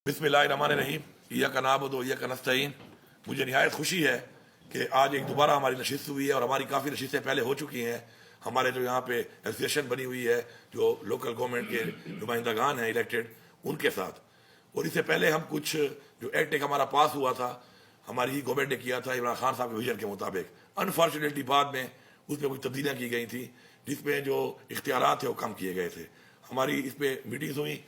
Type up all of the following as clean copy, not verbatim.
बिस्मिल्लाहिर्रहमानिर्रहीम इय्याका नअबुदु व इय्याका नस्तईन। मुझे निहायत खुशी है कि आज एक दोबारा हमारी नशिस्त हुई है और हमारी काफ़ी नशिस्तें पहले हो चुकी हैं। हमारे जो यहाँ पे एसोसिएशन बनी हुई है, जो लोकल गवर्नमेंट के नुमाइंदगान हैं इलेक्टेड, उनके साथ। और इससे पहले हम कुछ जो एक्ट एक हमारा पास हुआ था, हमारी ही गवर्नमेंट ने किया था इमरान खान साहब के विजन के मुताबिक। अनफॉर्चुनेटली बाद में उसमें कुछ तब्दीलियाँ की गई थी, जिसमें जो इख्तियारात थे वो कम किए गए थे। हमारी इस पर मीटिंग्स हुई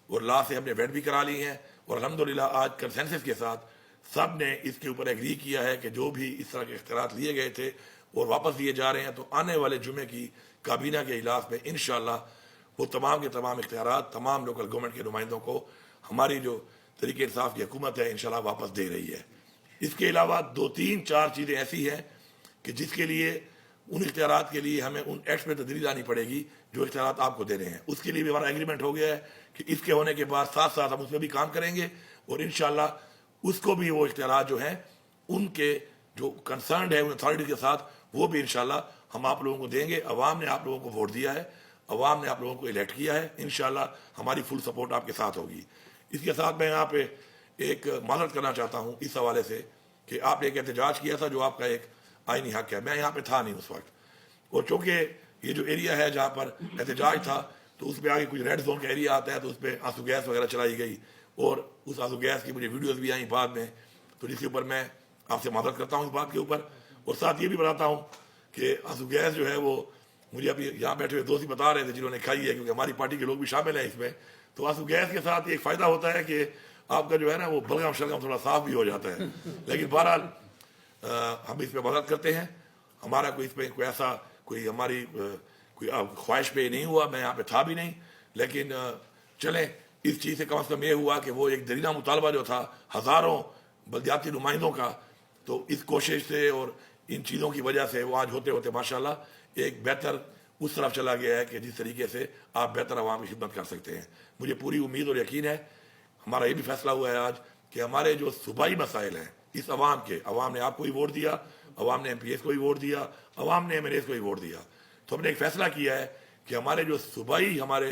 और ला से हमने वेट भी करा ली हैं और अल्हम्दुलिल्लाह आज कंसेंसस के साथ सब ने इसके ऊपर एग्री किया है कि जो भी इस तरह के इख्तियारात लिए गए थे और वापस लिए जा रहे हैं, तो आने वाले जुमे की काबीना के इजलास में इंशाअल्लाह वो तमाम के तमाम इख्तियारात तमाम लोकल गवर्नमेंट के नुमाइंदों को हमारी जो तरीके इंसाफ की हुकूमत है इंशाअल्लाह वापस दे रही है। इसके अलावा 2-3-4 चीज़ें ऐसी हैं कि जिसके लिए उन इख्तियारात के लिए हमें उन एक्ट्स में तब्दीली लानी पड़ेगी जो इख्तियारात आपको देने हैं। उसके लिए भी हमारा एग्रीमेंट हो गया है कि इसके होने के बाद साथ साथ हम उसमें भी काम करेंगे और इंशाअल्लाह उसको भी वो इख्तियारात जो हैं उनके जो कंसर्न है उन अथॉरिटी के साथ वो भी इंशाअल्लाह हम आप लोगों को देंगे। अवाम ने आप लोगों को वोट दिया है, अवाम ने आप लोगों को इलेक्ट किया है, इंशाअल्लाह हमारी फुल सपोर्ट आपके साथ होगी। इसके साथ मैं यहाँ पे एक माजरत करना चाहता हूँ इस हवाले से कि आपने एक एहतजाज किया था जो आपका एक आईनी हक है। मैं यहाँ पे था नहीं उस वक्त, और चूँकि ये जो एरिया है जहाँ पर एहतजाज था तो उस पर आगे कुछ रेड जोन का एरिया आता है, तो उस पर आंसू गैस वगैरह चलाई गई और उस आंसू गैस की मुझे वीडियोस भी आई बाद में, तो जिसके ऊपर मैं आपसे माजरत करता हूँ इस बात के ऊपर। और साथ ये भी बताता हूँ कि आंसू गैस जो है वो मुझे अभी यहाँ बैठे हुए दोस्त ही बता रहे थे जिन्होंने खाई है, क्योंकि हमारी पार्टी के लोग भी शामिल हैं इसमें। तो आंसू गैस के साथ एक फ़ायदा होता है कि आपका जो है ना वो बलगम शलगम थोड़ा साफ भी हो जाता है। लेकिन बहरहाल हम इस पर मदद करते हैं। हमारा कोई इसमें कोई ऐसा कोई हमारी कोई ख्वाहिश पे नहीं हुआ, मैं यहाँ पे था भी नहीं। लेकिन चलें, इस चीज़ से कम अज़ कम ये हुआ कि वो एक दरीना मुतालबा जो था हज़ारों बलदियाती नुमाइंदों का, तो इस कोशिश से और इन चीज़ों की वजह से वो आज होते होते माशाल्लाह एक बेहतर उस तरफ चला गया है कि जिस तरीके से आप बेहतर आवाम की खिदमत कर सकते हैं। मुझे पूरी उम्मीद और यकीन है, हमारा ये भी फैसला हुआ है आज कि हमारे जो सूबाई मसाइल हैं इस अवाम के, अवाम ने आपको भी वोट दिया, अवाम ने MPs को भी वोट दिया, अवाम ने MLAs को भी वोट दिया, तो हमने एक फ़ैसला किया है कि हमारे जो सूबाई हमारे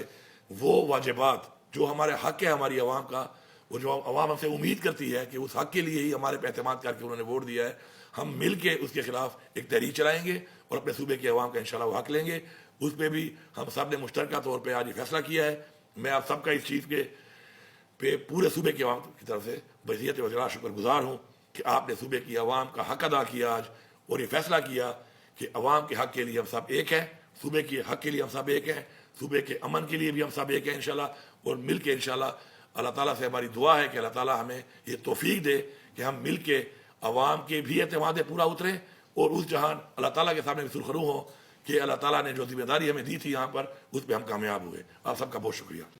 वो वाजिबात जो हमारे हक़ है हमारी अवाम का, वो जो अवाम हमसे उम्मीद करती है कि उस हक़ के लिए ही हमारे पे एतमाद करके उन्होंने वोट दिया है, हम मिल के उसके खिलाफ एक तहरीक चलाएँगे और अपने सूबे की अवाम का इंशाअल्लाह वो हक़ लेंगे। उस पर भी हम सब ने मुश्तरका तौर पर आज ये फैसला किया है। मैं आप सबका इस चीज़ के पे पूरे सूबे की अवाम की तरफ से बज़ियत वज़रा शुक्रगुज़ार हूँ कि आपने सूबे की अवाम का हक़ अदा किया आज और ये फैसला किया कि अवाम के हक़ के लिए हम सब एक हैं, सूबे के हक़ के लिए हम सब एक हैं, सूबे के अमन के लिए भी हम सब एक हैं इंशाल्लाह। और मिल के इंशाल्लाह अल्लाह ताला से हमारी दुआ है कि अल्लाह ताला हमें ये तौफीक दे कि हम मिल के अवाम के भी एतमाद पूरा उतरें और उस जहान अल्लाह ताला के सामने भी सुरखरू हों कि अल्लाह ताला ने जो जिम्मेदारी हमें दी थी यहाँ पर उस पर हम कामयाब हुए। आप सबका बहुत शुक्रिया।